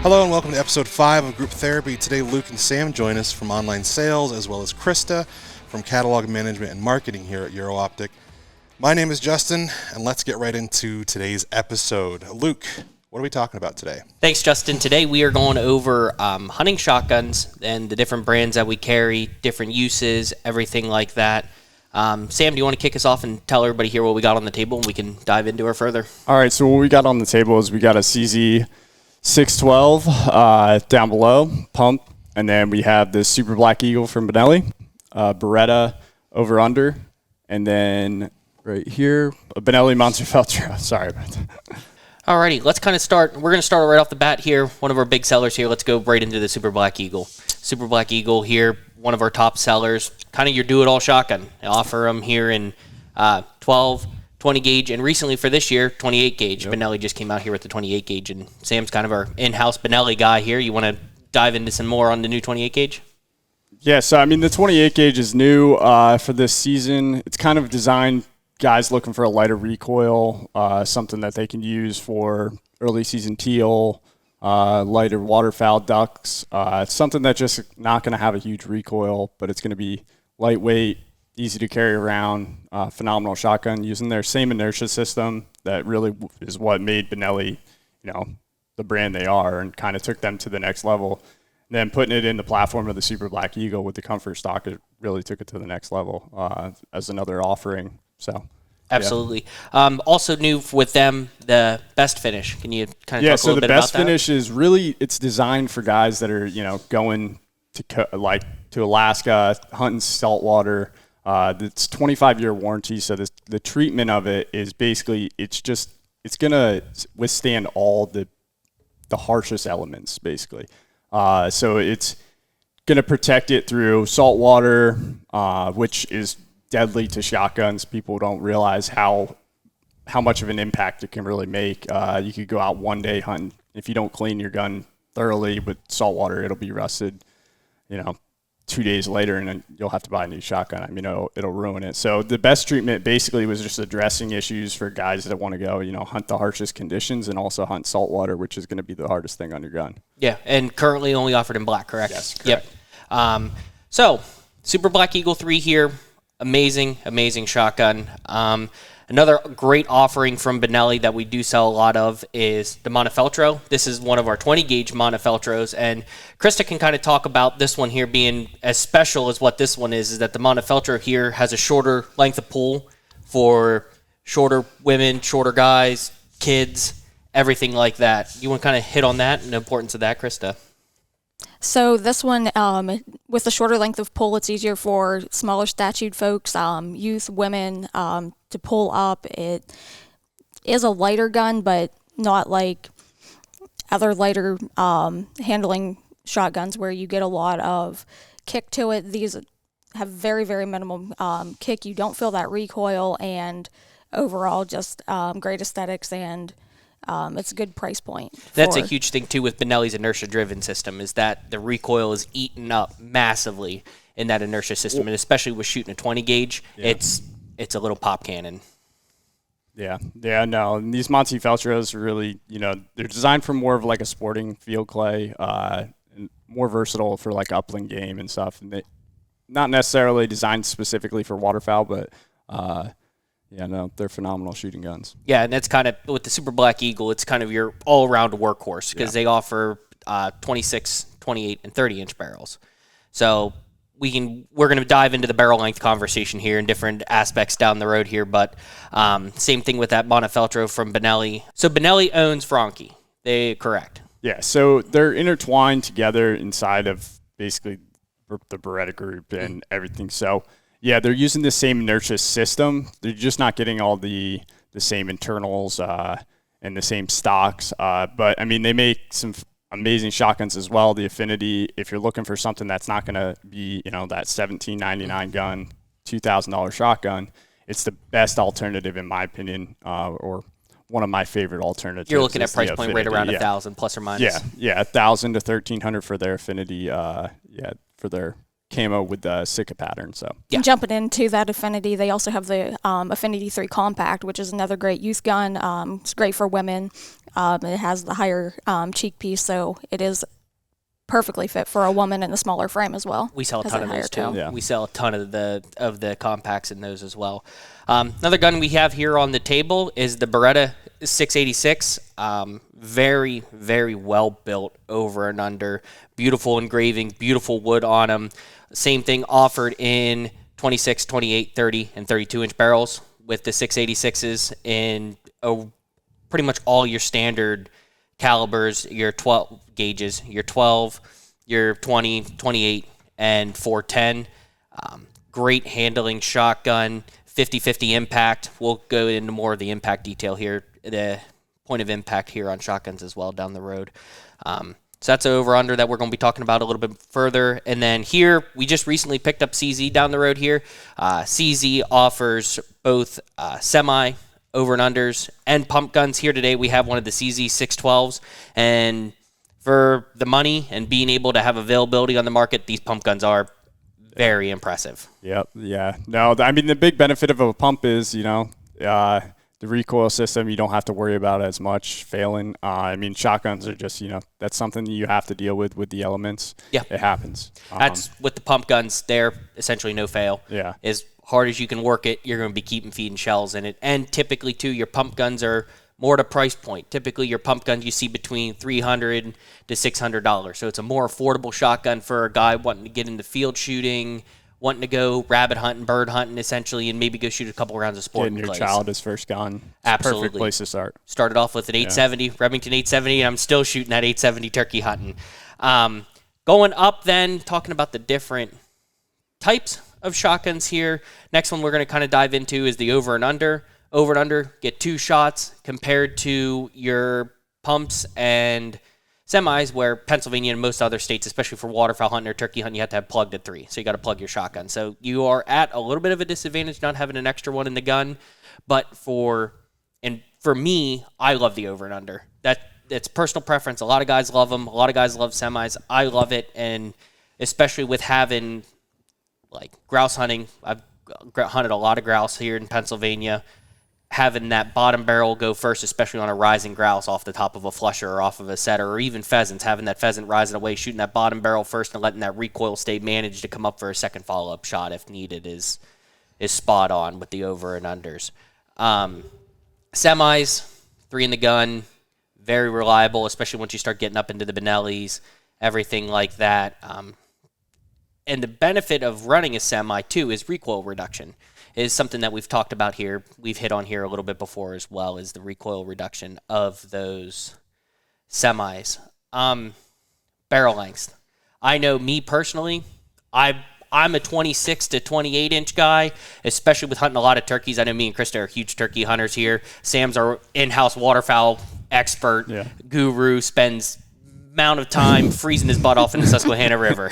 Hello and welcome to episode 5 of Group Therapy. Today Luke and Sam join us from online sales, as well as Krista from catalog management and marketing here at Euro Optic. My name is Justin, and let's get right into today's episode. Luke, what are we talking about today? Thanks, Justin. Today we are going over hunting shotguns and the different brands that we carry, different uses, everything like that. Sam, do you want to kick us off and tell everybody here what we got on the table, and we can dive into it further? All right, so what we got on the table is we got a CZ 612 down below, pump, and then we have the Super Black Eagle from Benelli, Beretta over under, and then right here, a Benelli Monster Feltro. Sorry about that. Alrighty, let's kind of start. We're going to start right off the bat here. One of our big sellers here. Let's go right into the Super Black Eagle. Super Black Eagle here, one of our top sellers. Kind of your do-it-all shotgun. I offer them here in 12, 20 gauge, and recently for this year, 28 gauge. Yep. Benelli just came out here with the 28 gauge, and Sam's kind of our in-house Benelli guy here. You want to dive into some more on the new 28 gauge? Yeah, so I mean the 28 gauge is new for this season. It's kind of designed guys looking for a lighter recoil, something that they can use for early season teal, lighter waterfowl ducks. It's something that's just not going to have a huge recoil, but it's going to be lightweight, easy to carry around, phenomenal shotgun using their same inertia system that really is what made Benelli, the brand they are, and kind of took them to the next level. And then putting it in the platform of the Super Black Eagle with the comfort stock, it really took it to the next level as another offering. So, absolutely. Yeah. Also new with them, the best finish. Can you kind of talk a little bit about that? Yeah, so the best finish is really, it's designed for guys that are, going to Alaska, hunting saltwater. It's 25-year warranty, so the treatment of it is basically it's going to withstand all the harshest elements, basically. So it's going to protect it through salt water, which is deadly to shotguns. People don't realize how much of an impact it can really make. You could go out one day hunting. If you don't clean your gun thoroughly with salt water, it'll be rusted, 2 days later, and then you'll have to buy a new shotgun. I mean, it'll ruin it. So the best treatment basically was just addressing issues for guys that want to go, hunt the harshest conditions and also hunt saltwater, which is going to be the hardest thing on your gun. Yeah, and currently only offered in black, correct? Yes, correct. Yep. So Super Black Eagle 3 here. Amazing shotgun. Another great offering from Benelli that we do sell a lot of is the Montefeltro. This is one of our 20 gauge Montefeltros, and Krista can kind of talk about this one here being as special as what this one is that the Montefeltro here has a shorter length of pull for shorter women, shorter guys, kids, everything like that. You want to kind of hit on that and the importance of that, Krista? So this one, with a shorter length of pull, it's easier for smaller statued folks, youth, women, to pull up. It is a lighter gun, but not like other lighter handling shotguns where you get a lot of kick to it. These have very, very minimal kick. You don't feel that recoil, and overall just great aesthetics, and it's a good price point. That's a huge thing, too, with Benelli's inertia-driven system, is that the recoil is eaten up massively in that inertia system, and especially with shooting a 20 gauge, it's a little pop cannon. Yeah, no. And these Montefeltros are really, they're designed for more of like a sporting field clay, and more versatile for like upland game and stuff. And they not necessarily designed specifically for waterfowl, but they're phenomenal shooting guns. Yeah, and that's kind of, with the Super Black Eagle, it's kind of your all-around workhorse because they offer 26, 28, and 30-inch barrels. So we're going to dive into the barrel length conversation here in different aspects down the road here, but same thing with that Montefeltro from Benelli. So Benelli owns Franchi. They correct? Yeah, so they're intertwined together inside of basically the Beretta group and everything. So yeah, they're using the same inertia system. They're just not getting all the same internals and the same stocks. But, I mean, they make some amazing shotguns as well. The Affinity, if you're looking for something that's not going to be, that $1,799 gun, $2,000 shotgun, it's the best alternative in my opinion, or one of my favorite alternatives. You're looking at price point right around $1,000 plus or minus. Yeah, $1,000 to $1,300 for their Affinity, for their camo with the Sika pattern. So And jumping into that Affinity, they also have the Affinity 3 Compact, which is another great youth gun. It's great for women. It has the higher cheek piece, so it is perfectly fit for a woman in a smaller frame as well. We sell a Has ton that of higher those tail. too. Yeah. We sell a ton of the compacts in those as well. Another gun we have here on the table is the Beretta 686. Very, very well built over and under. Beautiful engraving, beautiful wood on them. Same thing offered in 26, 28, 30, and 32-inch barrels with the 686s in pretty much all your standard calibers, your 12 gauges, your 12, your 20, 28, and 410. Great handling shotgun, 50-50 impact. We'll go into more of the impact detail here, the point of impact here on shotguns as well down the road. So that's an over-under that we're going to be talking about a little bit further. And then here, we just recently picked up CZ down the road here. CZ offers both semi, over and unders, and pump guns. Here today, we have one of the CZ 612s. And for the money and being able to have availability on the market, these pump guns are very impressive. Yep. Yeah. No, I mean, the big benefit of a pump is, the recoil system, you don't have to worry about as much failing. I mean, shotguns are just, that's something you have to deal with the elements. Yeah. It happens. That's with the pump guns, they're essentially no fail. Yeah. As hard as you can work it, you're going to be keeping feeding shells in it. And typically, too, your pump guns are more at a price point. Typically, your pump guns you see between $300 to $600. So it's a more affordable shotgun for a guy wanting to get into field shooting, wanting to go rabbit hunting, bird hunting, essentially, and maybe go shoot a couple rounds of sport. Getting your child his first gun. It's Absolutely. a perfect place to start. Started off with an 870, Remington 870, and I'm still shooting that 870 turkey hunting. Going up then, talking about the different types of shotguns here. Next one we're going to kind of dive into is the over and under. Over and under, get 2 shots compared to your pumps and semis, where Pennsylvania and most other states, especially for waterfowl hunting or turkey hunting, you have to have plugged at 3. So you got to plug your shotgun. So you are at a little bit of a disadvantage not having an extra one in the gun. But for me, I love the over and under. That's personal preference. A lot of guys love them. A lot of guys love semis. I love it, and especially with having like grouse hunting. I've hunted a lot of grouse here in Pennsylvania. Having that bottom barrel go first, especially on a rising grouse off the top of a flusher or off of a setter, or even pheasants, having that pheasant rising away, shooting that bottom barrel first and letting that recoil stay managed to come up for a second follow-up shot if needed is spot on with the over and unders. Semis, 3 in the gun, very reliable, especially once you start getting up into the Benellis, everything like that. And the benefit of running a semi, too, is recoil reduction. Is something that we've talked about here. We've hit on here a little bit before as well, is the recoil reduction of those semis. Barrel length. I know me personally, I'm a 26 to 28 inch guy, especially with hunting a lot of turkeys. I know me and Krista are huge turkey hunters here. Sam's our in-house waterfowl expert, guru, spends amount of time freezing his butt off in the Susquehanna River.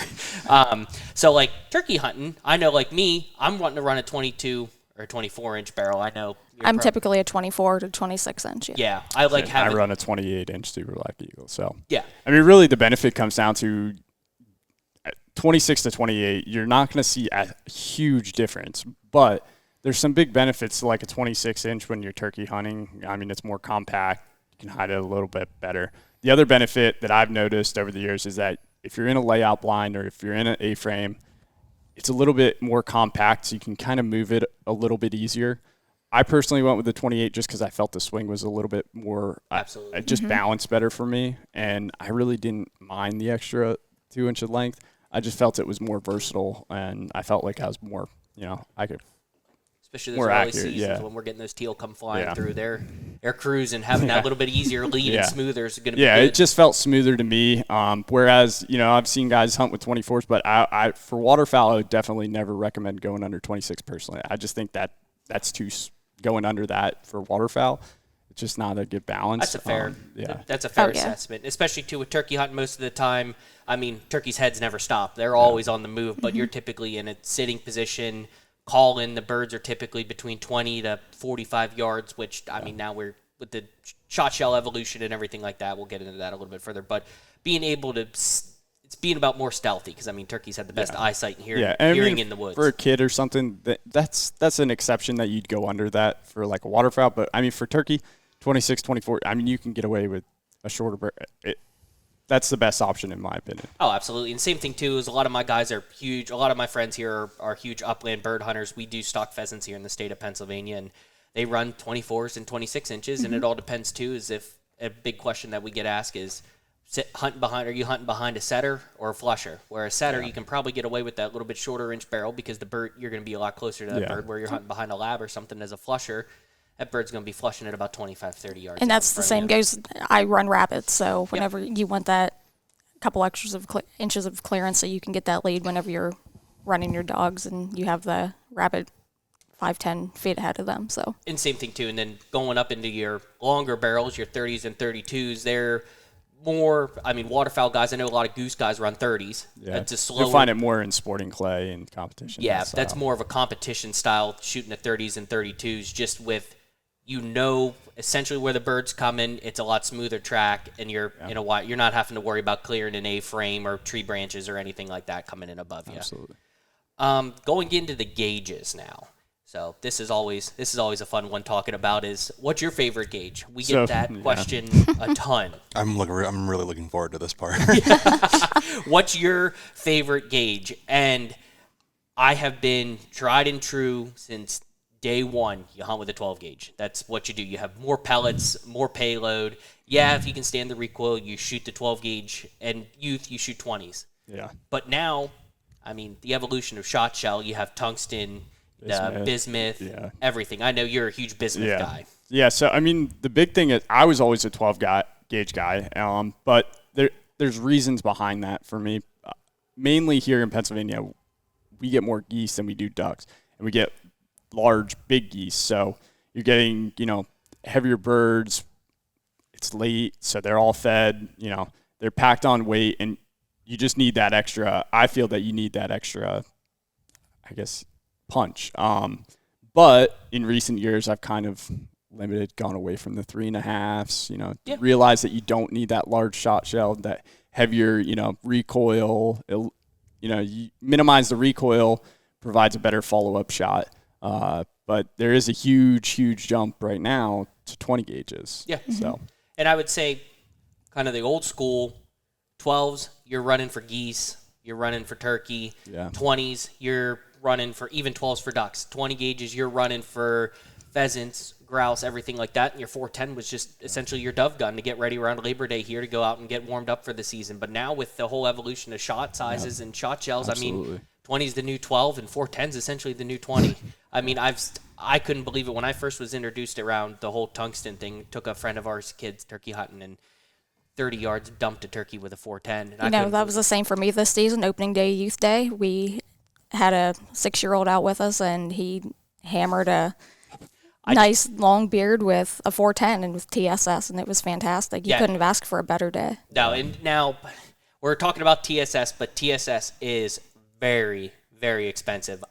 So like turkey hunting, I know like me, I'm wanting to run a 22 or 24 inch barrel. I know I'm typically a 24 to 26 inch. Yeah, I like having. I run a 28 inch Super Black Eagle. So yeah, I mean, really, the benefit comes down to 26 to 28. You're not going to see a huge difference, but there's some big benefits to like a 26 inch when you're turkey hunting. I mean, it's more compact. You can hide it a little bit better. The other benefit that I've noticed over the years is that if you're in a layout blind or if you're in an A-frame, it's a little bit more compact, so you can kind of move it a little bit easier. I personally went with the 28 just because I felt the swing was a little bit more, absolutely, just balanced better for me, and I really didn't mind the extra 2 inch of length. I just felt it was more versatile, and I felt like I was more, I could. Especially those more early accurate, seasons when we're getting those teal come flying through their cruise and having that little bit easier lead and smoother is going to be good. It just felt smoother to me. Whereas, I've seen guys hunt with 24s, but I for waterfowl, I would definitely never recommend going under 26 personally. I just think that's too going under that for waterfowl. It's just not a good balance. That's a fair assessment, especially too with turkey hunting most of the time. I mean, turkeys' heads never stop. They're always on the move, but you're typically in a sitting position. Call in, the birds are typically between 20 to 45 yards, which, I mean, now we're with the shot shell evolution and everything like that. We'll get into that a little bit further. But being able to, it's being about more stealthy because, I mean, turkeys have the best eyesight and hearing in the woods. For a kid or something, that's an exception that you'd go under that for like a waterfowl. But, I mean, for turkey, 26, 24. I mean, you can get away with a shorter bird. That's the best option in my opinion. Oh, absolutely. And same thing too is a lot of my guys are huge. A lot of my friends here are huge upland bird hunters. We do stock pheasants here in the state of Pennsylvania, and they run 24s and 26 inches. And it all depends too. Is if a big question that we get asked is, are you hunting behind a setter or a flusher? Where a setter, you can probably get away with that little bit shorter inch barrel because the bird, you're going to be a lot closer to that bird. Where you're hunting behind a lab or something as a flusher, that bird's going to be flushing at about 25, 30 yards. And that's the same goes. I run rabbits, so whenever you want that couple extras of inches of clearance, so you can get that lead whenever you're running your dogs, and you have the rabbit 5-10 feet ahead of them. So. And same thing too. And then going up into your longer barrels, your 30s and 32s, they're more. I mean, waterfowl guys. I know a lot of goose guys run 30s. Yeah, you'll find it more in sporting clay and competition. Yeah, that's more of a competition style shooting at 30s and 32s, just with. Essentially where the bird's coming, it's a lot smoother track, and you're not having to worry about clearing an A-frame or tree branches or anything like that coming in above you. Absolutely. Going into the gauges now. So this is always a fun one talking about is what's your favorite gauge? We get that question a ton. I'm really looking forward to this part. What's your favorite gauge? And I have been tried and true since day one. You hunt with a 12 gauge. That's what you do. You have more pellets, more payload. Yeah, if you can stand the recoil, you shoot the 12 gauge, and you shoot 20s. Yeah. But now, I mean, the evolution of shot shell, you have tungsten, bismuth, everything. I know you're a huge bismuth guy. Yeah, so, I mean, the big thing is I was always a 12 gauge guy, but there's reasons behind that for me. Mainly here in Pennsylvania, we get more geese than we do ducks, and we get large, big geese. So you're getting, heavier birds. It's late, so they're all fed. They're packed on weight, and you just need that extra. I feel that you need that extra, I guess, punch. But in recent years, I've kind of gone away from the 3.5s. Realize that you don't need that large shot shell, that heavier, recoil. You minimize the recoil, provides a better follow-up shot. But there is a huge, huge jump right now to 20 gauges. Yeah. So, and I would say kind of the old school 12s, you're running for geese, you're running for turkey. Yeah. 20s, you're running for even 12s for ducks. 20 gauges, you're running for pheasants, grouse, everything like that. And your 410 was just essentially your dove gun to get ready around Labor Day here to go out and get warmed up for the season. But now with the whole evolution of shot sizes and shot shells, absolutely. I mean, 20 is the new 12 and 410 is essentially the new 20. I mean, I couldn't believe it when I first was introduced around the whole tungsten thing. Took a friend of ours, kids, turkey hunting, and 30 yards dumped a turkey with a 410. And that was the same for me this season, opening day, youth day. We had a 6-year-old out with us, and he hammered a nice long beard with a 410 and with TSS, and it was fantastic. You couldn't have asked for a better day. Now we're talking about TSS, but TSS is very, very expensive.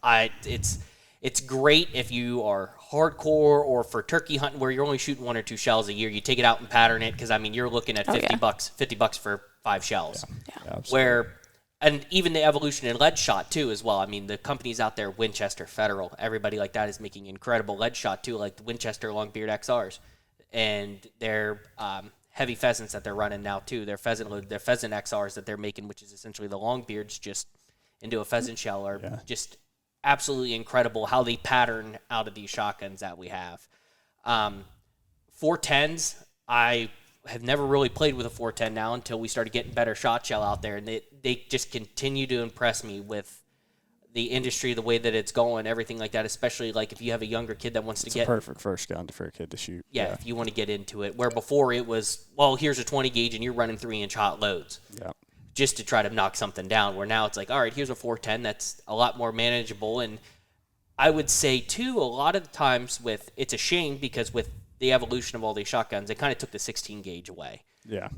It's great if you are hardcore or for turkey hunting where you're only shooting 1 or 2 shells a year. You take it out and pattern it because you're looking at $50 for 5 shells. Yeah. And even the evolution in lead shot too as well. I mean, the companies out there, Winchester, Federal, everybody like that is making incredible lead shot too, like the Winchester Longbeard XRs, and their heavy pheasants that they're running now too. Their pheasant XRs that they're making, which is essentially the Longbeards just into a pheasant shell, are just absolutely incredible how they pattern out of these shotguns that we have. 410s, I have never really played with a 410 now until we started getting better shot shell out there, and they just continue to impress me with the industry, the way that it's going, everything like that, especially like if you have a younger kid that wants to get... It's a perfect first gun for a kid to shoot. Yeah, if you want to get into it, where before it was, well, here's a 20 gauge and you're running 3-inch hot loads. Yeah. Just to try to knock something down, where now it's like, all right, here's a 410 that's a lot more manageable. And I would say, too, a lot of the times it's a shame because with the evolution of all these shotguns, it kind of took the 16 gauge away. Yeah.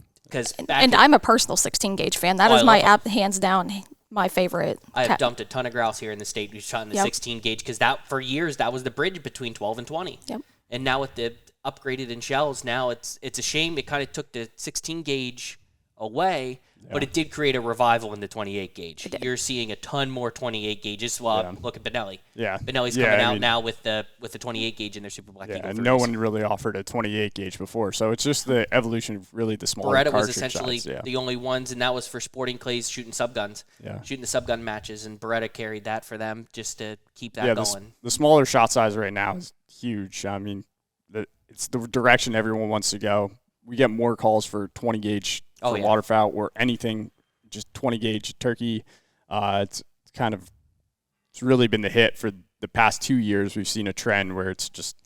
And I'm a personal 16 gauge fan. That is my hands down my favorite. I have dumped a ton of grouse here in the state who shot in the 16 gauge because that for years that was the bridge between 12 and 20. Yep. And now with the upgraded in shells, now it's a shame it kind of took the 16 gauge away, but it did create a revival in the 28 gauge. You're seeing a ton more 28 gauges. Well, look at Benelli. Yeah. Benelli's coming out now with the 28 gauge in their Super Black Eagle 3s. And no one really offered a 28 gauge before, so it's just the evolution of really the smaller Beretta cartridge was essentially size, the only ones, and that was for sporting clays shooting subguns, shooting the subgun matches, and Beretta carried that for them just to keep that going. The smaller shot size right now is huge. I mean, it's the direction everyone wants to go. We get more calls for 20 gauge for waterfowl or anything, just 20 gauge turkey. It's really been the hit for the past 2 years. We've seen a trend where it's just,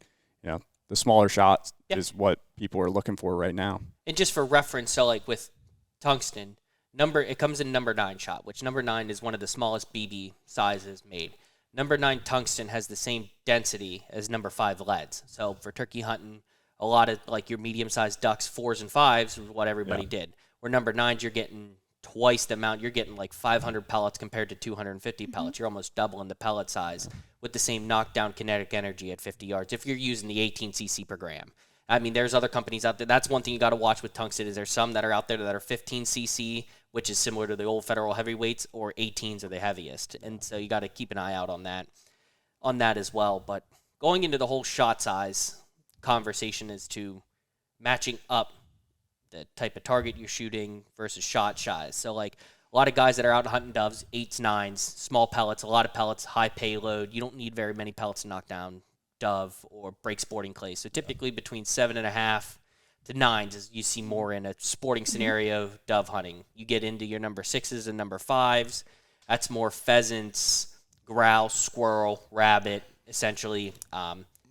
the smaller shots is what people are looking for right now. And just for reference, so like with tungsten, it comes in number 9 shot, which number 9 is one of the smallest BB sizes made. Number 9 tungsten has the same density as number 5 leads. So for turkey hunting, a lot of like your medium-sized ducks, 4s and 5s, is what everybody did. Where number 9s, you're getting twice the amount. You're getting like 500 pellets compared to 250 pellets. You're almost doubling the pellet size with the same knockdown kinetic energy at 50 yards if you're using the 18 cc per gram. I mean, there's other companies out there. That's one thing you got to watch with tungsten is there's some that are out there that are 15 cc, which is similar to the old Federal heavyweights, or 18s are the heaviest. And so you got to keep an eye out on that as well. But going into the whole shot size conversation is to matching up the type of target you're shooting versus shot size. So like a lot of guys that are out hunting doves, 8s, 9s, small pellets, a lot of pellets, high payload. You don't need very many pellets to knock down dove or break sporting clays. So typically between 7.5 to 9s is you see more in a sporting scenario dove hunting. You get into your number 6s and number 5s. That's more pheasants, grouse, squirrel, rabbit, essentially.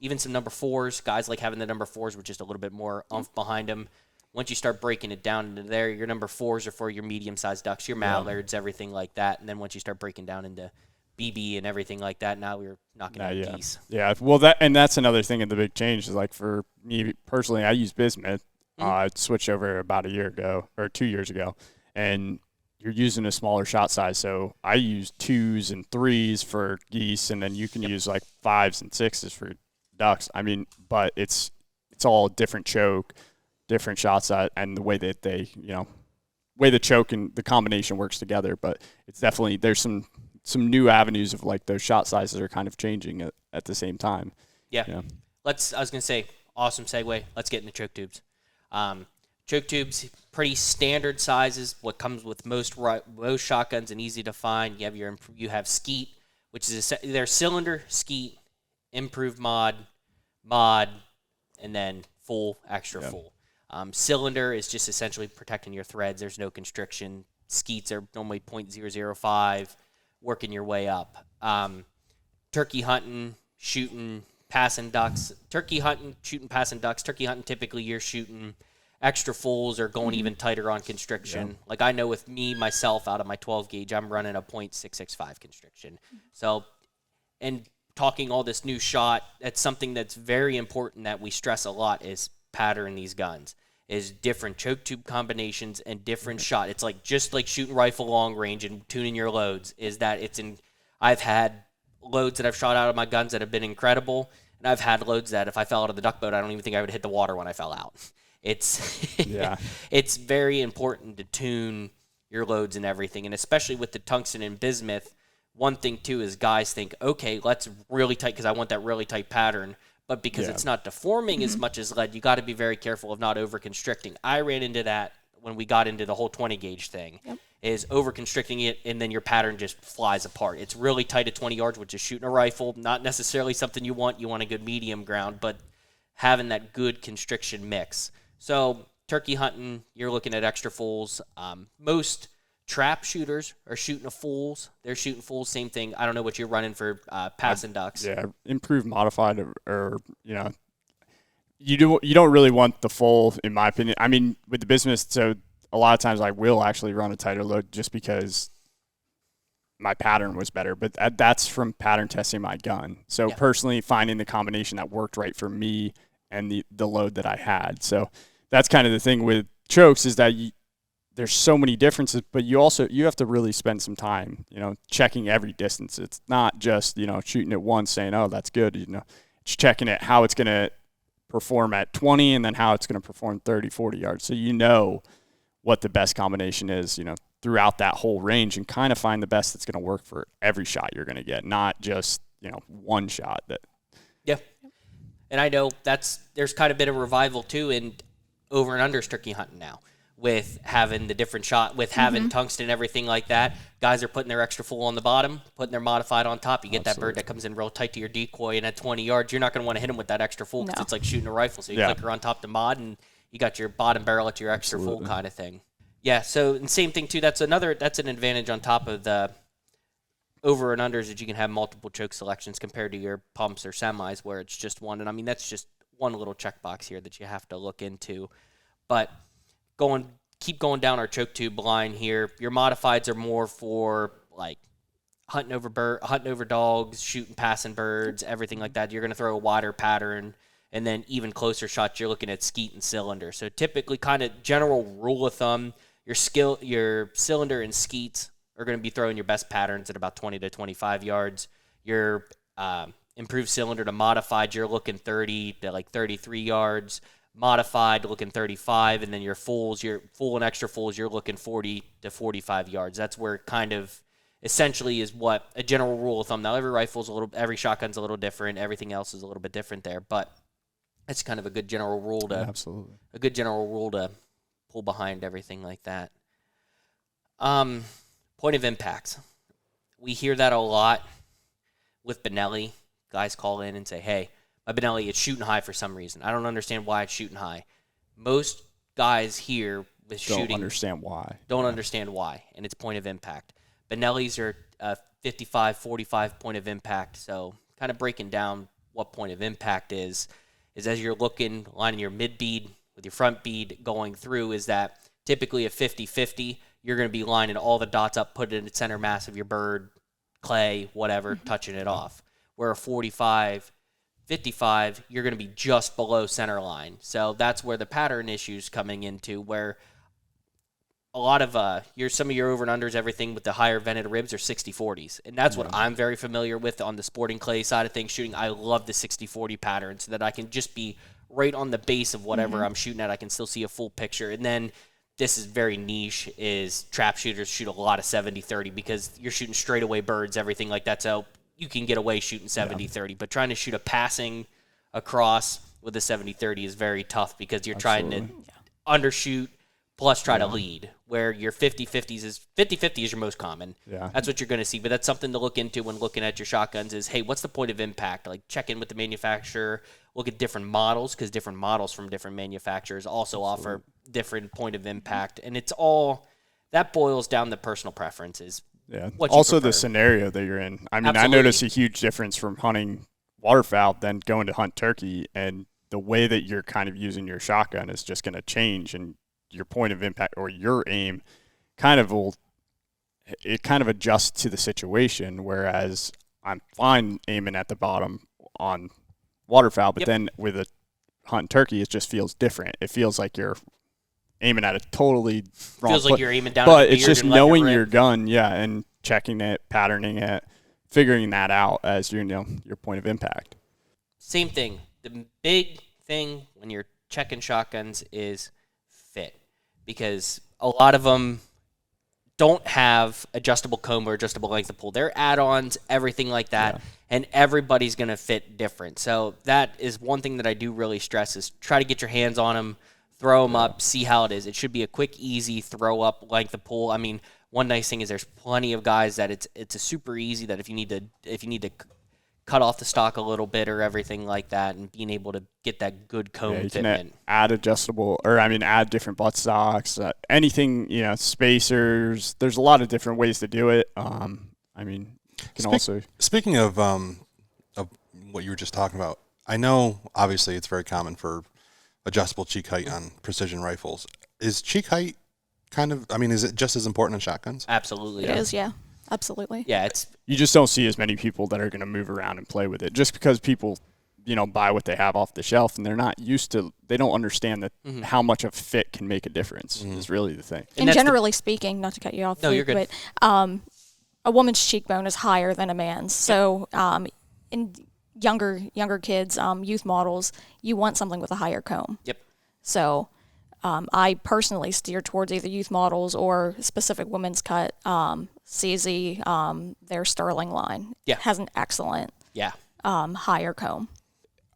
Even some number 4s, guys like having the number 4s with just a little bit more oomph behind them. Once you start breaking it down into there, your number 4s are for your medium-sized ducks, your mallards, everything like that. And then once you start breaking down into BB and everything like that, now we're knocking down geese. Yeah, well, that's another thing in the big change is like for me personally, I use bismuth. I switched over about a year ago or 2 years ago, and you're using a smaller shot size. So I use 2s and 3s for geese, and then you can use like 5s and 6s for ducks. I mean, but it's all different choke, different shot size, and the way that they, way the choke and the combination works together. But it's definitely, there's some new avenues of like those shot sizes are kind of changing at the same time. Yeah. I was going to say, awesome segue. Let's get into choke tubes. Choke tubes, pretty standard sizes. What comes with most shotguns and easy to find. You have skeet, which is their cylinder, skeet, improved mod, and then full, extra full. Cylinder is just essentially protecting your threads. There's no constriction. Skeets are normally .005, working your way up. Turkey hunting, shooting, passing ducks. Turkey hunting, shooting, passing ducks. Turkey hunting, typically you're shooting extra fulls or going even tighter on constriction. Yeah. Like I know with me, myself, out of my 12 gauge, I'm running a .665 constriction. So, and talking all this new shot, that's something that's very important that we stress a lot is pattern these guns, is different choke tube combinations and different shot. It's like just like shooting rifle long range and tuning your loads is that I've had loads that I've shot out of my guns that have been incredible, and I've had loads that if I fell out of the duck boat, I don't even think I would hit the water when I fell out. It's very important to tune your loads and everything, and especially with the tungsten and bismuth. One thing too is guys think, okay, let's really tight because I want that really tight pattern, but because it's not deforming as much as lead, you got to be very careful of not over constricting. I ran into that when we got into the whole 20 gauge thing. Is over constricting it, and then your pattern just flies apart. It's really tight at 20 yards, which is shooting a rifle. Not necessarily something you want. You want a good medium ground, but having that good constriction mix. So turkey hunting, you're looking at extra fulls. Most trap shooters are shooting a fulls. They're shooting fulls, same thing. I don't know what you're running for passing ducks. Yeah, improved modified or you don't really want the full, in my opinion. I mean, with the bismuth, so a lot of times I will actually run a tighter load just because my pattern was better, but that's from pattern testing my gun. So personally finding the combination that worked right for me and the load that I had. So that's kind of the thing with chokes is that there's so many differences, but you have to really spend some time, checking every distance. It's not just, shooting it once saying, oh, that's good. It's checking it, how it's going to perform at 20 and then how it's going to perform 30, 40 yards. So what the best combination is, throughout that whole range, and kind of find the best that's going to work for every shot you're going to get, not just, one shot that. Yeah. And I know there's kind of been a revival too in over and unders turkey hunting now, with having the different shot, with having tungsten and everything like that. Guys are putting their extra full on the bottom, putting their modified on top. You get that bird that comes in real tight to your decoy, and at 20 yards, you're not going to want to hit him with that extra full, because it's like shooting a rifle. So you click her on top the mod, and you got your bottom barrel at your extra full kind of thing. Yeah, so and same thing too. That's an advantage on top of the over and unders, that you can have multiple choke selections compared to your pumps or semis where it's just one. And I mean, that's just one little checkbox here that you have to look into. But keep going down our choke tube line here. Your modifieds are more for like hunting over dogs, shooting passing birds, everything like that. You're going to throw a wider pattern, and then even closer shots, you're looking at skeet and cylinder. So typically, kind of general rule of thumb, your cylinder and skeets are going to be throwing your best patterns at about 20 to 25 yards. Your improved cylinder to modified, you're looking 30 to like 33 yards. Modified, looking 35, and then your full and extra fulls, you're looking 40 to 45 yards. That's where kind of essentially is what a general rule of thumb. Now, every shotgun's a little different. Everything else is a little bit different there, but that's kind of a good general rule to pull behind everything like that. Point of impacts. We hear that a lot with Benelli. Guys call in and say, hey, my Benelli, it's shooting high for some reason. I don't understand why it's shooting high. Most guys here with shooting don't understand why, and it's point of impact. Benellis are 55, 45 point of impact, so kind of breaking down what point of impact is as you're lining your mid bead with your front bead going through, is that typically a 50-50, you're going to be lining all the dots up, put it in the center mass of your bird, clay, whatever, touching it off. Where a 45, 55, you're going to be just below center line. So that's where the pattern issue's coming into, where a lot of some of your over and unders, everything with the higher vented ribs are 60-40s. And that's what I'm very familiar with on the sporting clay side of things shooting. I love the 60-40 pattern so that I can just be right on the base of whatever I'm shooting at. I can still see a full picture. And then this is very niche, is trap shooters shoot a lot of 70-30 because you're shooting straightaway birds, everything like that. So you can get away shooting 70-30, but trying to shoot a passing across with a 70-30 is very tough because you're trying to undershoot plus try to lead, where your 50-50 is your most common. Yeah. That's what you're going to see, but that's something to look into when looking at your shotguns is, hey, what's the point of impact? Like, check in with the manufacturer, look at different models, because different models from different manufacturers also offer different point of impact, and it's all, that boils down to personal preferences. Yeah. Also the scenario that you're in. I mean, Absolutely. I notice a huge difference from hunting waterfowl than going to hunt turkey, and the way that you're kind of using your shotgun is just going to change, and your point of impact or your aim kind of adjusts to the situation. Whereas I'm fine aiming at the bottom on waterfowl, but then with a hunt turkey, it just feels different. It feels like you're aiming at a totally wrong Feels like you're aiming down but at the it's just beard knowing your gun, and checking it, patterning it, figuring that out as your point of impact. Same thing. The big thing when you're checking shotguns is fit, because a lot of them don't have adjustable comb or adjustable length of pull. They're add-ons, everything like that, and everybody's going to fit different. So that is one thing that I do really stress, is try to get your hands on them, throw them up, see how it is. It should be a quick, easy throw-up length of pull. I mean, one nice thing is there's plenty of guys that it's a super easy that if you need to cut off the stock a little bit or everything like that, and being able to get that good cone fitment. Add add different butt stocks, anything, spacers. There's a lot of different ways to do it. Speaking of what you were just talking about, I know obviously it's very common for adjustable cheek height on precision rifles. Is cheek height is it just as important in shotguns? Absolutely. It is, yeah. Absolutely. Yeah, you just don't see as many people that are going to move around and play with it, just because people, buy what they have off the shelf, and they're not used to, they don't understand that how much a fit can make a difference is really the thing. And generally speaking, not to cut you off, no, you're good. But a woman's cheekbone is higher than a man's. So in younger kids, youth models, you want something with a higher comb. Yep. So I personally steer towards either youth models or specific women's cut. CZ, their Sterling line has an excellent higher comb.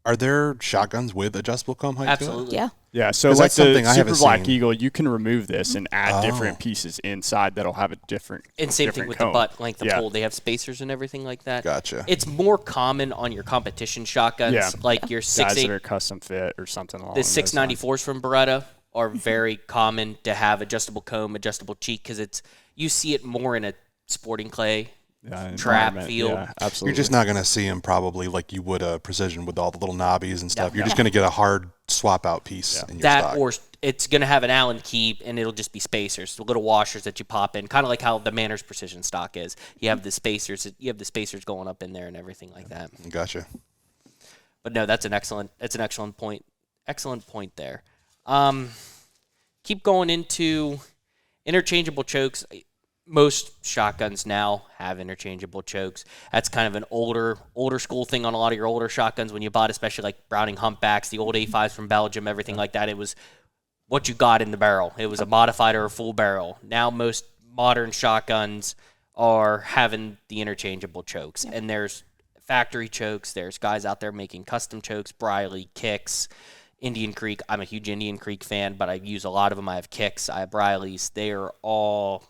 Are there shotguns with adjustable comb height? Absolutely. Yeah. Yeah, so like the Super Black Eagle, you can remove this and add different pieces inside that'll have a different And same thing with comb. the butt length of pull. They have spacers and everything like that. Gotcha. It's more common on your competition shotguns, like your guys that 6.8. are custom fit or something along The those 694s from Beretta are very common to have adjustable comb, adjustable cheek, because you see it more in a sporting clay trap field. Yeah, absolutely. You're just not going to see them probably like you would a Precision with all the little knobbies and stuff. You're just going to get a hard swap out piece in your stock. Or it's going to have an Allen key, and it'll just be spacers, the little washers that you pop in, kind of like how the Manners Precision stock is. You have the spacers going up in there and everything like that. Gotcha. But no, that's an excellent point. Excellent point there. Keep going into interchangeable chokes. Most shotguns now have interchangeable chokes. That's kind of an older school thing on a lot of your older shotguns. When you bought, especially like Browning humpbacks, the old A5s from Belgium, everything like that, it was what you got in the barrel. It was a modified or a full barrel. Now most modern shotguns are having the interchangeable chokes. And there's factory chokes. There's guys out there making custom chokes, Briley, Kicks, Indian Creek. I'm a huge Indian Creek fan, but I use a lot of them. I have Kicks, I have Briley's. They are all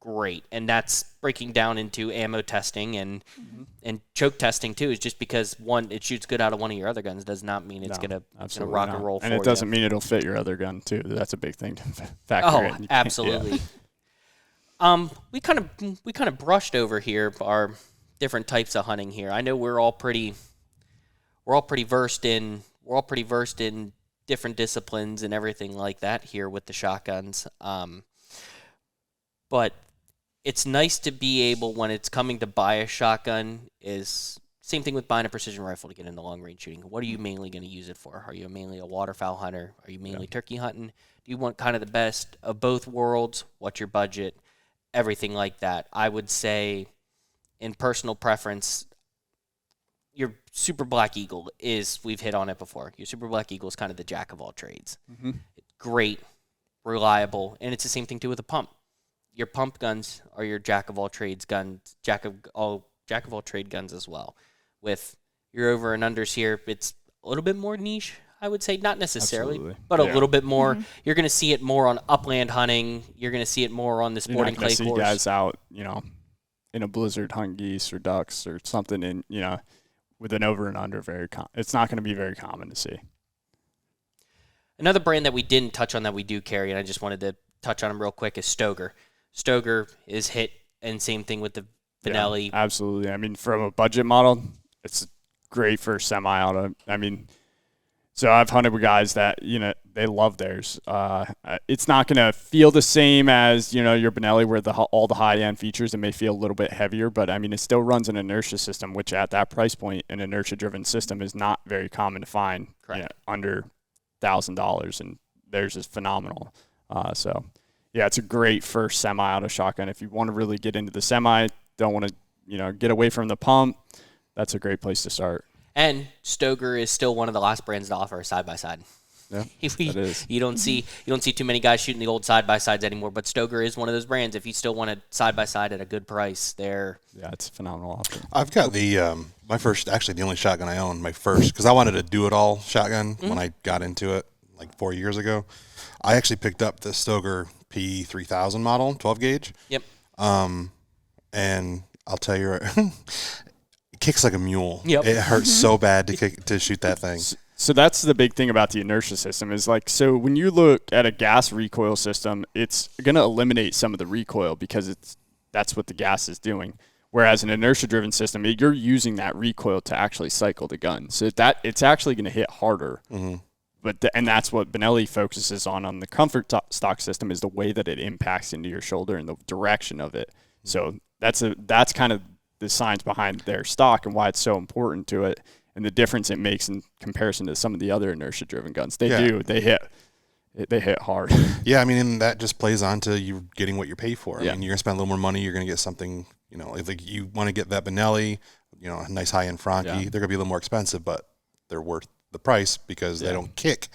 great, and that's breaking down into ammo testing and choke testing too. Is just because it shoots good out of one of your other guns does not mean it's gonna rock and roll. And it doesn't mean it'll fit your other gun too. That's a big thing to factor in. Absolutely. We kind of brushed over here our different types of hunting here. I know we're all pretty versed in different disciplines and everything like that here with the shotguns. But it's nice to be able, when it's coming to buy a shotgun, is same thing with buying a precision rifle to get into long-range shooting. What are you mainly going to use it for? Are you mainly a waterfowl hunter? Are you mainly turkey hunting? Do you want kind of the best of both worlds? What's your budget? Everything like that. I would say, in personal preference, your Super Black Eagle we've hit on it before, your Super Black Eagle is kind of the jack of all trades. Mm-hmm. Great, reliable, and it's the same thing too with a pump. Your pump guns are your jack of all trades guns, jack of all trade guns as well. With your over and unders here, it's a little bit more niche, I would say. Not necessarily, but a little bit more. Mm-hmm. You're going to see it more on upland hunting. You're going to see it more on the sporting clay course. You're not going to see guys out, in a blizzard hunt geese or ducks or something with an over and under. It's not going to be very common to see. Another brand that we didn't touch on that we do carry, and I just wanted to touch on them real quick, is Stoeger. Stoeger is hit, and same thing with the Benelli. Yeah, absolutely. I mean, from a budget model, it's great for semi-auto. I mean, so I've hunted with guys that, they love theirs. It's not going to feel the same as, your Benelli where all the high-end features, it may feel a little bit heavier, but, I mean, it still runs an inertia system, which at that price point, an inertia-driven system is not very common to find under $1,000, and theirs is phenomenal. Yeah, it's a great first semi-auto shotgun. If you want to really get into the semi, don't want to, get away from the pump, that's a great place to start. And Stoeger is still one of the last brands to offer a side-by-side. Yeah, that is. You don't see too many guys shooting the old side-by-sides anymore, but Stoeger is one of those brands. If you still want a side-by-side at a good price, they're... Yeah, it's a phenomenal option. I've got the only shotgun I own, my first, because I wanted to do it all shotgun when I got into it like 4 years ago. I actually picked up the Stoeger P3000 model, 12 gauge. Yep. And I'll tell you, it kicks like a mule. Yep. It hurts so bad to shoot that thing. So that's the big thing about the inertia system is so when you look at a gas recoil system, it's going to eliminate some of the recoil because that's what the gas is doing. Whereas an inertia-driven system, you're using that recoil to actually cycle the gun. So it's actually going to hit harder. Mm-hmm. And that's what Benelli focuses on the comfort stock system is the way that it impacts into your shoulder and the direction of it. So that's kind of the science behind their stock and why it's so important to it and the difference it makes in comparison to some of the other inertia-driven guns. They hit hard. Yeah, I mean, and that just plays on to you getting what you pay for. I Yeah. mean, you're going to spend a little more money. You're going to get something, like you want to get that Benelli, a nice high-end Franke. Yeah. They're going to be a little more expensive, but they're worth the price because they don't kick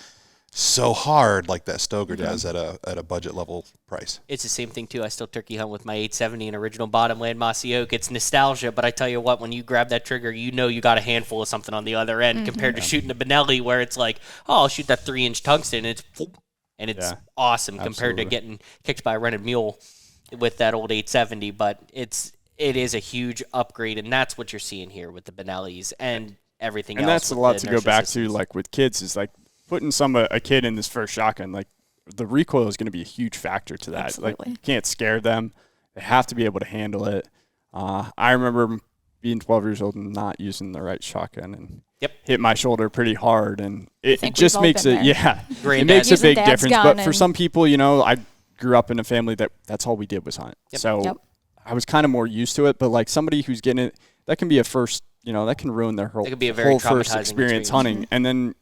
so hard like that Stoker does at a budget level price. It's the same thing too. I still turkey hunt with my 870 and original bottomland mossy oak. It's nostalgia, but I tell you what, when you grab that trigger, you know you got a handful of something on the other end compared to shooting a Benelli where it's like, oh, I'll shoot that 3-inch tungsten and it's awesome compared to getting kicked by a rented mule with that old 870. But it is a huge upgrade, and that's what you're seeing here with the Benellis and everything else. And that's a lot to go back to, like with kids, is like putting a kid in this first shotgun, like the recoil is going to be a huge factor to that. Absolutely. Like you can't scare them. They have to be able to handle it. I remember being 12 years old and not using the right shotgun and hit my shoulder pretty hard. And it just makes it, it makes a big difference. But for some people, I grew up in a family that's all we did was hunt. So I was kind of more used to it. But like somebody who's getting it, that can be a first, that can ruin their whole first experience hunting. And then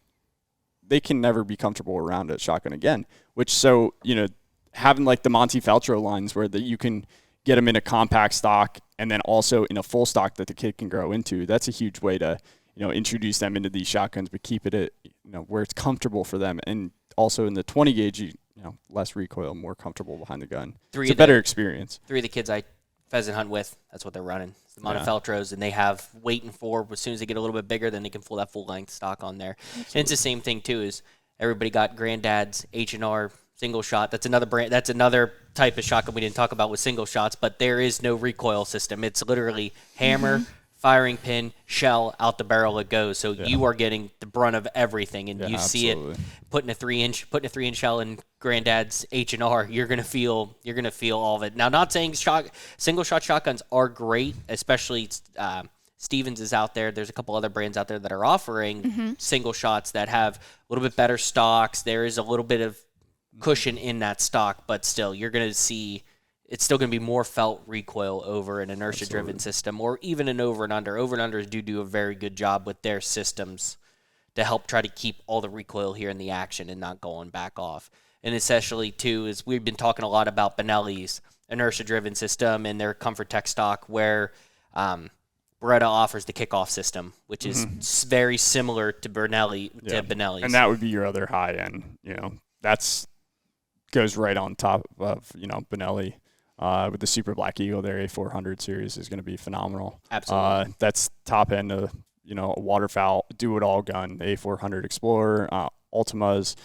they can never be comfortable around a shotgun again, having like the Montefeltro lines where you can get them in a compact stock and then also in a full stock that the kid can grow into. That's a huge way to, introduce them into these shotguns, but keep it at, where it's comfortable for them. And also in the 20 gauge, less recoil, more comfortable behind the gun. It's a better experience. 3 of the kids I pheasant hunt with, that's what they're running. It's the Montefeltros, and they have weight and forward. As soon as they get a little bit bigger, then they can pull that full length stock on there. Absolutely. And it's the same thing too. Is everybody got Granddad's H&R single shot? That's another brand. That's another type of shotgun we didn't talk about with single shots. But there is no recoil system. It's literally hammer, firing pin, shell, out the barrel it goes. So you are getting the brunt of everything, and you see it putting a 3-inch shell in Granddad's H&R. You're gonna feel all of it. Now, not saying single shot shotguns are great, especially Stevens is out there. There's a couple other brands out there that are offering single shots that have a little bit better stocks. There is a little bit of cushion in that stock, but still, you're gonna see. It's still going to be more felt recoil over an inertia-driven system, or even an over and under. Over and unders do a very good job with their systems to help try to keep all the recoil here in the action and not going back off. And essentially, too, is we've been talking a lot about Benelli's inertia-driven system and their Comfort Tech stock, where Beretta offers the kickoff system, which is very similar to Benelli's. And that would be your other high end. That's goes right on top of Benelli. With the Super Black Eagle, their A400 series is going to be phenomenal. Absolutely. That's top end of, a waterfowl, do-it-all gun, the A400 Explorer, Ultimas.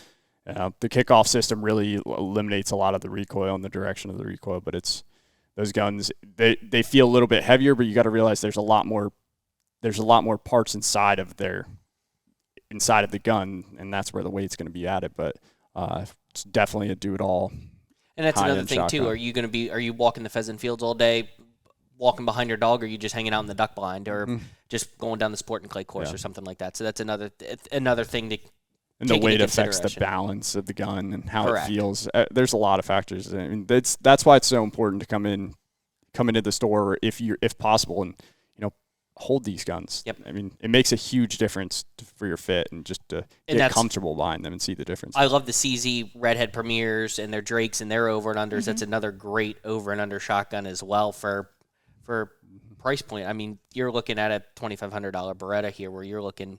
The kickoff system really eliminates a lot of the recoil and the direction of the recoil, but it's those guns, they feel a little bit heavier, but you got to realize there's a lot more parts inside of the gun, and that's where the weight's going to be added. But it's definitely a do-it-all. And that's another thing, too. Are you walking the pheasant fields all day, walking behind your dog, or are you just hanging out in the duck blind, or just going down the sport and clay course or something like that? So that's another thing to and the weight affects the balance of the gun and how it feels. There's a lot of factors. I mean, that's why it's so important to come into the store if possible, and hold these guns. Yep. I mean, it makes a huge difference for your fit and just to get comfortable behind them and see the difference. I love the CZ Redhead Premiers and their Drakes and their over and unders. That's another great over and under shotgun as well for price point. I mean, you're looking at a $2,500 Beretta here, where you're looking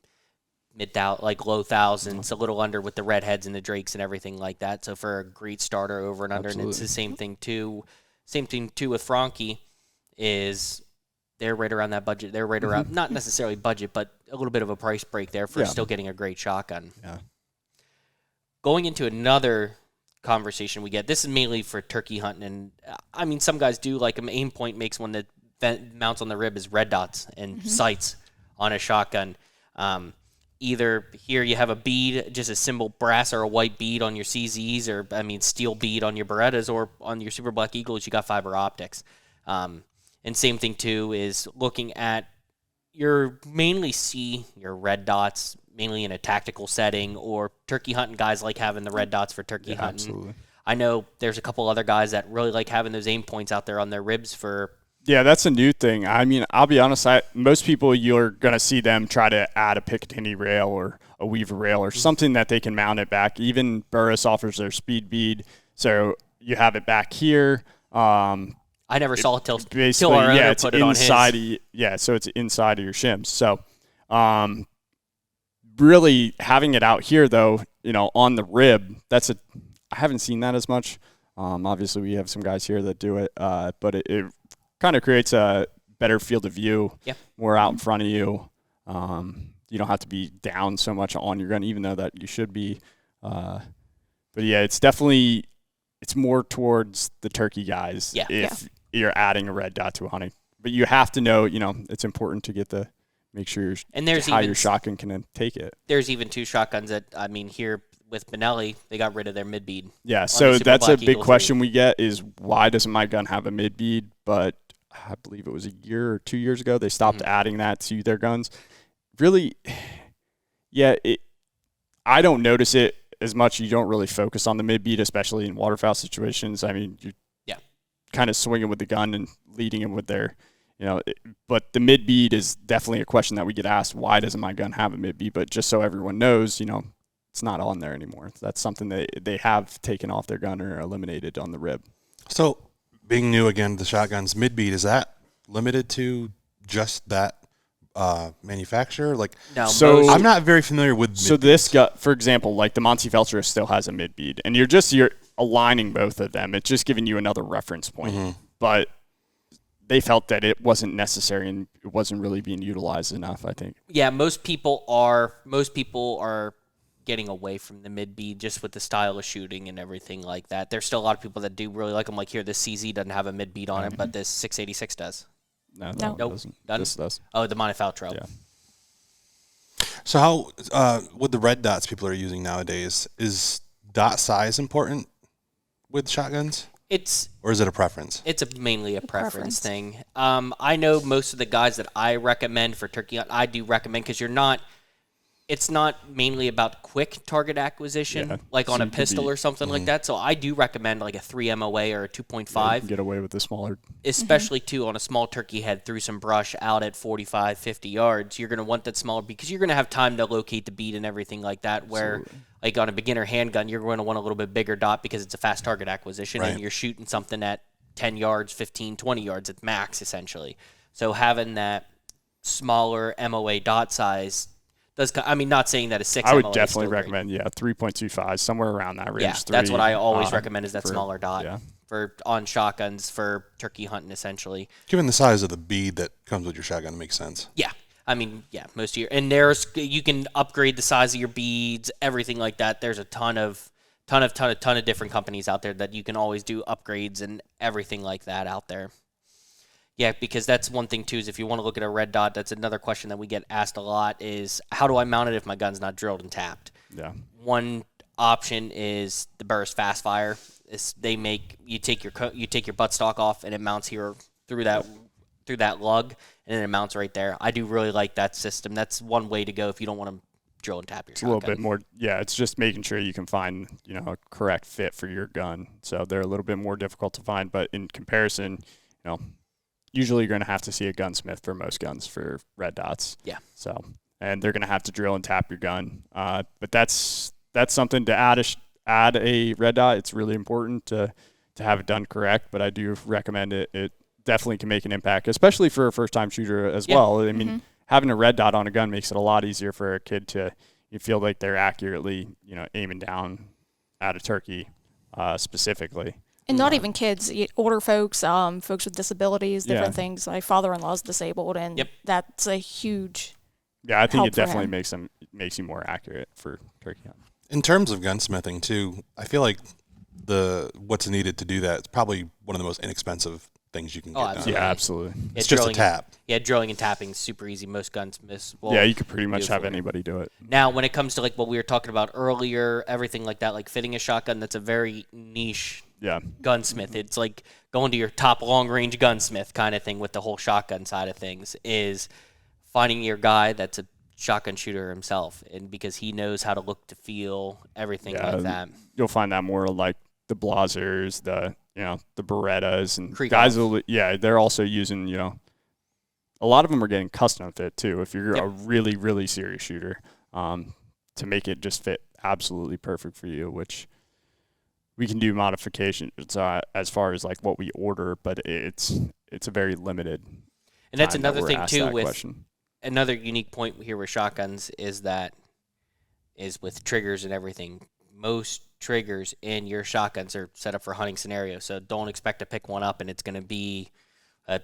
low thousands, a little under with the Redheads and the Drakes and everything like that. So for a great starter over and under, and it's the same thing too. Same thing too with Franke is. They're right around that budget. They're right around, not necessarily budget, but a little bit of a price break there for still getting a great shotgun. Yeah. Going into another conversation we get, this is mainly for turkey hunting. And I mean, some guys do like them. Aim Point makes one that mounts on the rib is red dots and sights on a shotgun. Either here you have a bead, just a simple brass or a white bead on your CZs, or steel bead on your Berettas, or on your Super Black Eagles, you got fiber optics. And same thing, too, is looking at mainly see your red dots, mainly in a tactical setting, or turkey hunting guys like having the red dots for turkey hunting. Absolutely. I know there's a couple other guys that really like having those aim points out there on their ribs for... Yeah, that's a new thing. I mean, I'll be honest, most people, you're going to see them try to add a Picatinny rail or a Weaver rail or something that they can mount it back. Even Burris offers their speed bead, so you have it back here. I never saw it till our owner it's put it inside on his. So it's inside of your shims. So really having it out here though, on the rib, I haven't seen that as much. Obviously we have some guys here that do it, but it kind of creates a better field of view, more out in front of you. You don't have to be down so much on your gun, even though that you should be. But yeah, it's more towards the turkey guys if you're adding a red dot to a hunting. But you have to know, it's important to make sure your shotgun can take it. There's even 2 shotguns that, here with Benelli, they got rid of their mid-bead. Yeah, so that's a big question we get is why doesn't my gun have a mid-bead? But I believe it was a year or 2 years ago they stopped adding that to their guns. Really, I don't notice it as much. You don't really focus on the mid-bead, especially in waterfowl situations. You're kind of swinging with the gun and leading them with their, but the mid-bead is definitely a question that we get asked. Why doesn't my gun have a mid-bead? But just so everyone knows, it's not on there anymore. That's something they have taken off their gun or eliminated on the rib. So being new again, the shotguns mid-bead, is that limited to just that manufacturer? No. So I'm not very familiar with mid-beads. So this gun, for example, like the Montefeltro still has a mid-bead, and you're aligning both of them. It's just giving you another reference point. But they felt that it wasn't necessary and it wasn't really being utilized enough, I think. Yeah, most people are getting away from the mid-bead just with the style of shooting and everything like that. There's still a lot of people that do really like them. Like here, this CZ doesn't have a mid-bead on it, but this 686 does. No. Nope. Doesn't. This does. Oh, the Montefeltro. Yeah. So how, with the red dots people are using nowadays, is dot size important with shotguns? Or is it a preference? It's mainly a preference thing. I know most of the guys that I recommend for turkey hunt, I do recommend because it's not mainly about quick target acquisition, like on a pistol or something like that. So I do recommend like a 3 MOA or a 2.5. Yeah, you can get away with the smaller. Especially too on a small turkey head through some brush out at 45, 50 yards. You're going to want that smaller because you're going to have time to locate the bead and everything like that. Where like on a beginner handgun, you're going to want a little bit bigger dot because it's a fast target acquisition and you're shooting something at 10 yards, 15, 20 yards at max essentially. So having that smaller MOA dot size not saying that a 6 I would MOA definitely recommend, 3.25, somewhere around that range. Yeah, that's what I always recommend is that smaller dot on shotguns for turkey hunting, essentially. Given the size of the bead that comes with your shotgun, it makes sense. Yeah. Most of your, and you can upgrade the size of your beads, everything like that. There's a ton of different companies out there that you can always do upgrades and everything like that out there. Yeah, because that's one thing, too, is if you want to look at a red dot, that's another question that we get asked a lot is, how do I mount it if my gun's not drilled and tapped? Yeah. One option is the Burris Fast Fire. You take your buttstock off, and it mounts here through that lug, and then it mounts right there. I do really like that system. That's one way to go if you don't want to drill and tap your shotgun. A little bit more, it's just making sure you can find, a correct fit for your gun. So they're a little bit more difficult to find, but in comparison, usually you're going to have to see a gunsmith for most guns for red dots. Yeah. So, and they're going to have to drill and tap your gun. But that's something to add a red dot. It's really important to have it done correct, but I do recommend it. It definitely can make an impact, especially for a first-time shooter as well. I mean, having a red dot on a gun makes it a lot easier for a kid you feel like they're accurately, aiming down at a turkey specifically. And not even kids, older folks, folks with disabilities, different things. My father-in-law's disabled, and that's a huge I think it definitely makes you more accurate for turkey hunting. In terms of gunsmithing, too, I feel like what's needed to do that is probably one of the most inexpensive things you can get done. Yeah, absolutely. It's just a tap. Drilling and tapping is super easy. Most gunsmiths will. Yeah, you could pretty much have anybody do it. Now, when it comes to like what we were talking about earlier, everything like that, like fitting a shotgun, that's a very niche gunsmith. It's like going to your top long-range gunsmith kind of thing with the whole shotgun side of things is finding your guy that's a shotgun shooter himself, and because he knows how to look, to feel, everything like that. You'll find that more like the Blazers, the Berettas, and Creek guys they're also using, a lot of them are getting custom fit too. If you're a really, really serious shooter, to make it just fit absolutely perfect for you, which we can do modifications as far as like what we order, but it's a very limited. And that's another thing too with question. Another unique point here with shotguns is that is with triggers and everything. Most triggers in your shotguns are set up for hunting scenarios, so don't expect to pick one up and it's going to be a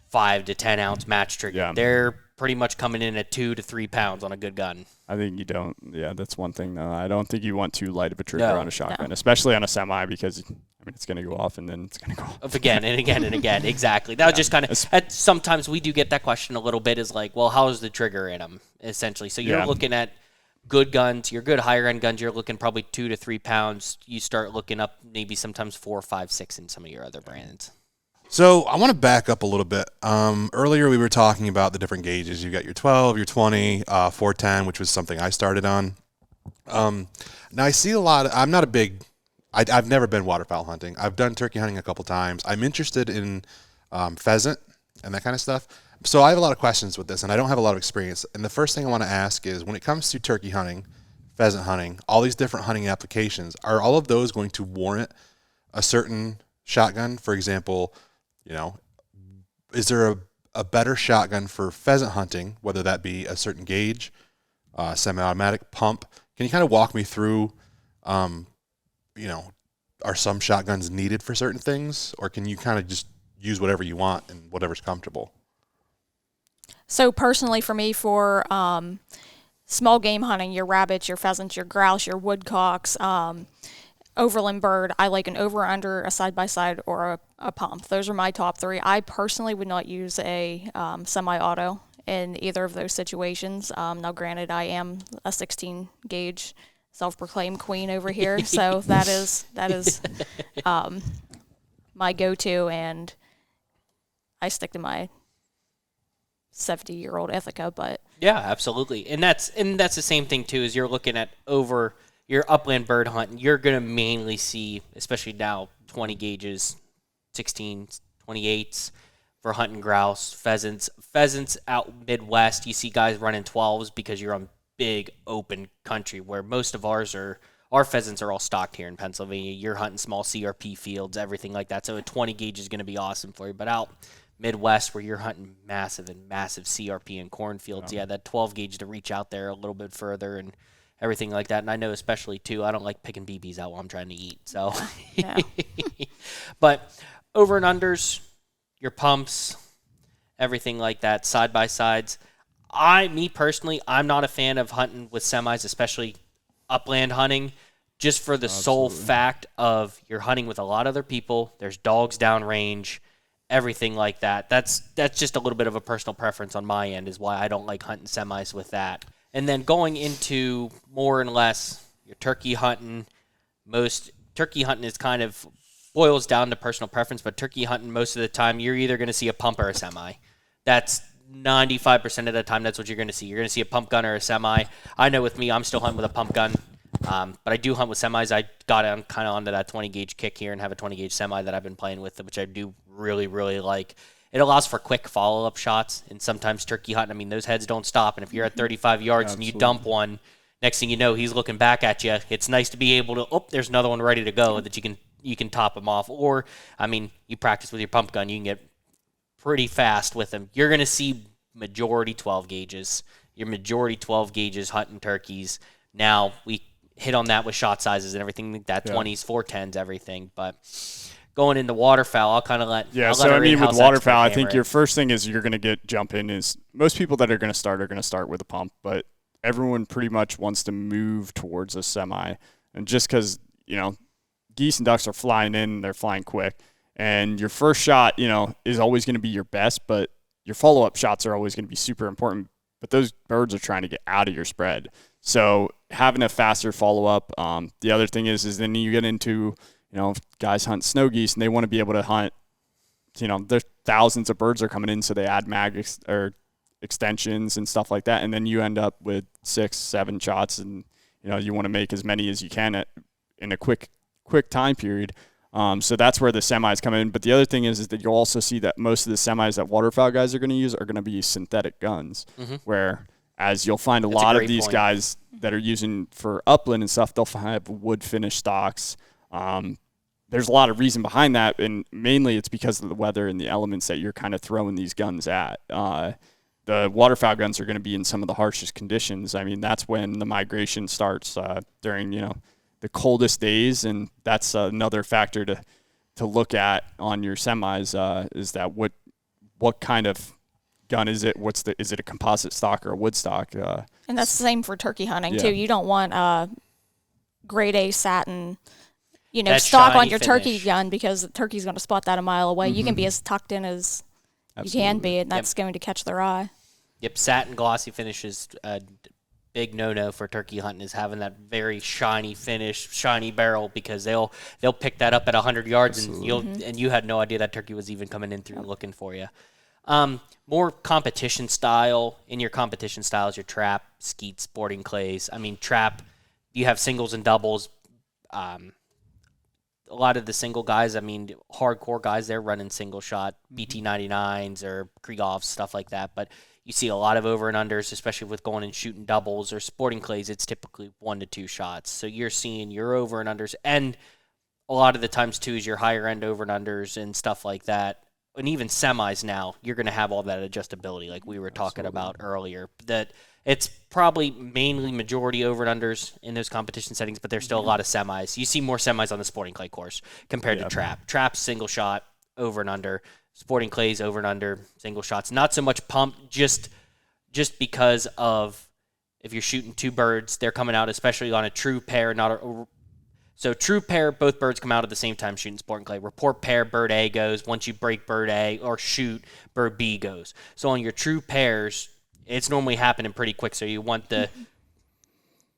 5 to 10 ounce match trigger. Yeah. They're pretty much coming in at 2 to 3 pounds on a good gun. I think you don't. Yeah, that's one thing. Though. I don't think you want too light of a trigger No. on a shotgun, especially on a semi, because it's going to go off and then it's going to go off Again and again and again. Exactly. That was just kind of. Sometimes we do get that question a little bit. Is like, well, how's the trigger in them? Essentially, so you're looking at good guns, your good higher end guns. You're looking probably 2 to 3 pounds. You start looking up maybe sometimes 4, 5, 6 in some of your other brands. So I want to back up a little bit. Earlier we were talking about the different gauges. You got your 12, your 20, 410, which was something I started on. Now I see a lot. I'm not a big. I've never been waterfowl hunting. I've done turkey hunting a couple times. I'm interested in pheasant and that kind of stuff. So I have a lot of questions with this, and I don't have a lot of experience. And the first thing I want to ask is, when it comes to turkey hunting, pheasant hunting, all these different hunting applications, are all of those going to warrant a certain shotgun? For example, is there a better shotgun for pheasant hunting, whether that be a certain gauge, semi-automatic, pump? Can you kind of walk me through, are some shotguns needed for certain things, or can you kind of just use whatever you want and whatever's comfortable? So personally for me, for small game hunting, your rabbits, your pheasants, your grouse, your woodcocks, overland bird, I like an over-under, a side-by-side, or a pump. Those are my top 3. I personally would not use a semi-auto in either of those situations. Now, granted, I am a 16-gauge self-proclaimed queen over here, so that is my go-to, and I stick to my 70-year-old Ithaca, but yeah, absolutely, and that's the same thing too. As you're looking at over your upland bird hunting, you're going to mainly see, especially now, 20 gauges, 16s, 28s for hunting grouse, pheasants. Pheasants out Midwest, you see guys running 12s because you're on big open country, where most of our pheasants are all stocked here in Pennsylvania. You're hunting small CRP fields, everything like that. So a 20 gauge is going to be awesome for you. But out Midwest, where you're hunting massive CRP and cornfields, that 12 gauge to reach out there a little bit further and everything like that. And I know especially too, I don't like picking BBs out while I'm trying to eat. So, yeah. But over and unders, your pumps, everything like that, side by sides. Me personally, I'm not a fan of hunting with semis, especially upland hunting, just for the sole fact of you're hunting with a lot of other people. There's dogs downrange, everything like that. That's just a little bit of a personal preference on my end, is why I don't like hunting semis with that. And then going into more and less your turkey hunting, most turkey hunting is kind of boils down to personal preference, but turkey hunting most of the time you're either going to see a pump or a semi. That's 95% of the time that's what you're going to see. You're going to see a pump gun or a semi. I know with me, I'm still hunting with a pump gun, but I do hunt with semis. I got kind of onto that 20 gauge kick here and have a 20 gauge semi that I've been playing with, which I do really, really like. It allows for quick follow-up shots, and sometimes turkey hunting, those heads don't stop. And if you're at 35 yards and you dump one, next thing you know, he's looking back at you. It's nice to be able to, there's another one ready to go that you can top him off. Or, you practice with your pump gun, you can get pretty fast with them. You're going to see majority 12 gauges. Your majority 12 gauges hunting turkeys. Now, we hit on that with shot sizes and everything like that, 20s, 410s, everything, but going into waterfowl, I'll kind of let with waterfowl, I think your first thing is you're going to jump in is most people that are going to start with a pump, but everyone pretty much wants to move towards a semi. And just because, geese and ducks are flying in, they're flying quick, and your first shot, is always going to be your best, but your follow-up shots are always going to be super important. But those birds are trying to get out of your spread. So having a faster follow-up. The other thing is then you get into, guys hunt snow geese and they want to be able to hunt, there's thousands of birds are coming in, so they add or extensions and stuff like that. And then you end up with 6, 7 shots, and, you want to make as many as you can in a quick time period. So that's where the semis come in. But the other thing is that you'll also see that most of the semis that waterfowl guys are going to use are going to be synthetic guns, where as you'll find a lot of these guys that are using for upland and stuff, they'll have wood finish stocks. There's a lot of reason behind that, and mainly it's because of the weather and the elements that you're kind of throwing these guns at. the waterfowl guns are going to be in some of the harshest conditions. I mean, that's when the migration starts during, the coldest days, and that's another factor to look at on your semis is that what kind of gun is it? Is it a composite stock or a wood stock? And that's the same for turkey hunting too. Yeah. You don't want grade A satin, That stock on shiny your turkey finish. gun, because the turkey's going to spot that a mile away. You can be as tucked in as you can be, and that's going to catch their eye. Yep, satin glossy finish is a big no-no for turkey hunting, is having that very shiny finish, shiny barrel, because they'll pick that up at 100 yards, and you had no idea that turkey was even coming in through looking for you. More competition style. In your competition styles, your trap, skeet, sporting clays. I mean, trap, you have singles and doubles. A lot of the single guys, I mean, hardcore guys, they're running single shot BT99s or Krieghoffs, stuff like that. But you see a lot of over and unders, especially with going and shooting doubles or sporting clays. It's typically 1 to 2 shots. So you're seeing your over and unders, and a lot of the times too is your higher end over and unders and stuff like that. And even semis now, you're going to have all that adjustability, like we were talking about earlier. That it's probably mainly majority over and unders in those competition settings, but there's still a lot of semis. You see more semis on the sporting clay course compared to trap. Trap's single shot, over and under. Sporting clays, over and under, single shots. Not so much pump, just because of if you're shooting 2 birds, they're coming out, especially on a true pair, So true pair, both birds come out at the same time shooting sporting clay. Report pair, bird A goes. Once you break bird A or shoot, bird B goes. So on your true pairs, it's normally happening pretty quick. So you want the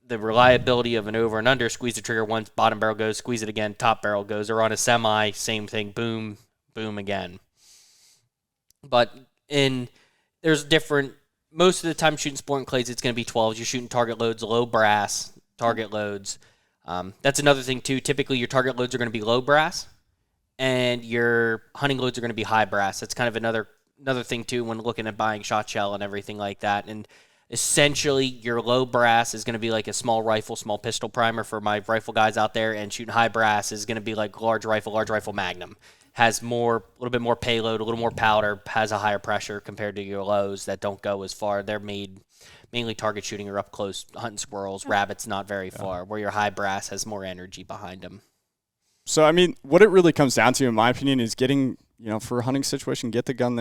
reliability of an over and under. Squeeze the trigger once, bottom barrel goes. Squeeze it again, top barrel goes. Or on a semi, same thing. Boom, boom again. But there's different. Most of the time shooting sporting clays, it's going to be 12s. You're shooting target loads, low brass target loads. That's another thing, too. Typically, your target loads are going to be low brass, and your hunting loads are going to be high brass. That's kind of another thing, too, when looking at buying shot shell and everything like that. And essentially, your low brass is going to be like a small rifle, small pistol primer for my rifle guys out there, and shooting high brass is going to be like large rifle magnum. Has a little bit more payload, a little more powder, has a higher pressure compared to your lows that don't go as far. They're made mainly target shooting or up close, hunting squirrels, rabbits not very far, where your high brass has more energy behind them. So, I mean, what it really comes down to, in my opinion, is getting, for a hunting situation, get the gun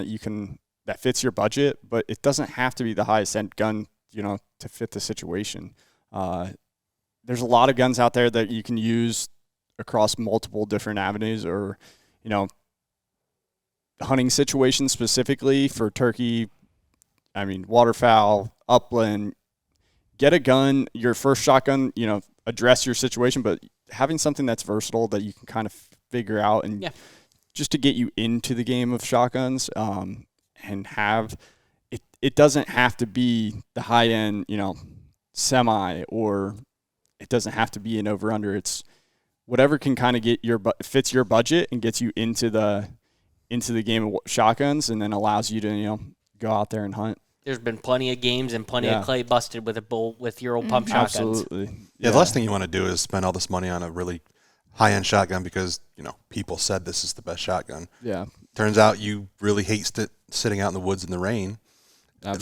that fits your budget, but it doesn't have to be the highest end gun, to fit the situation. There's a lot of guns out there that you can use across multiple different avenues, or, hunting situations specifically for turkey, waterfowl, upland. Get a gun, your first shotgun, address your situation, but having something that's versatile that you can kind of figure out, and just to get you into the game of shotguns, and have it doesn't have to be the high end, semi, or it doesn't have to be an over under. It's whatever can kind of fits your budget and gets you into the game of shotguns, and then allows you to go out there and hunt. There's been plenty of games and plenty of clay busted with your old pump shotguns. Absolutely. Yeah, the last thing you want to do is spend all this money on a really high-end shotgun because, people said this is the best shotgun. Yeah. Turns out you really hate sitting out in the woods in the rain,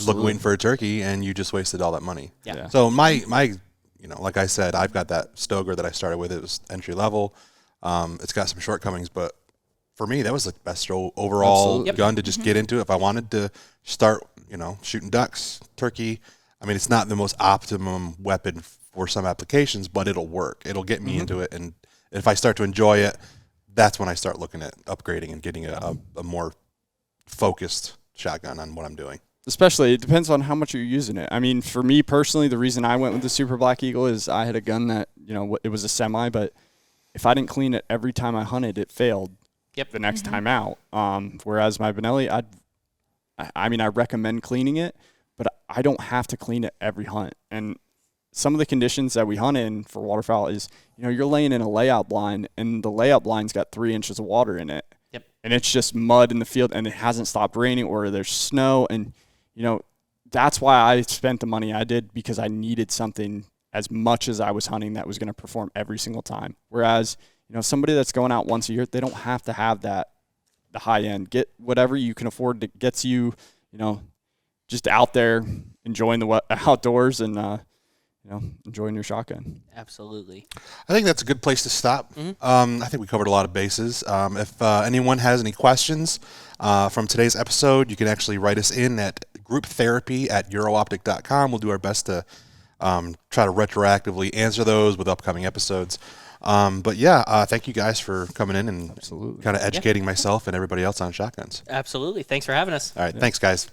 waiting for a turkey, and you just wasted all that money. Yeah. So my like I said, I've got that Stoker that I started with. It was entry level. It's got some shortcomings, but for me, that was the best overall gun to just get into. If I wanted to start, shooting ducks, turkey, it's not the most optimum weapon for some applications, but it'll work. It'll get me into it. And if I start to enjoy it, that's when I start looking at upgrading and getting a more focused shotgun on what I'm doing. Especially, it depends on how much you're using it. For me personally, the reason I went with the Super Black Eagle is I had a gun that, it was a semi, but if I didn't clean it every time I hunted, it failed the next time out. Whereas my Benelli, I recommend cleaning it, but I don't have to clean it every hunt. And some of the conditions that we hunt in for waterfowl is, you're laying in a layout blind, and the layout blind's got 3 inches of water in it. Yep. And it's just mud in the field, and it hasn't stopped raining, or there's snow. And, that's why I spent the money I did, because I needed something as much as I was hunting that was going to perform every single time. Whereas, somebody that's going out once a year, they don't have to have the high end. Get whatever you can afford that gets you, just out there enjoying the outdoors and enjoying your shotgun. Absolutely. I think that's a good place to stop. I think we covered a lot of bases. If anyone has any questions from today's episode, you can actually write us in at GroupTherapy@eurooptic.com. We'll do our best to try to retroactively answer those with upcoming episodes. But yeah, thank you guys for coming in and kind of educating myself and everybody else on shotguns. Absolutely. Thanks for having us. All right. Thanks, guys.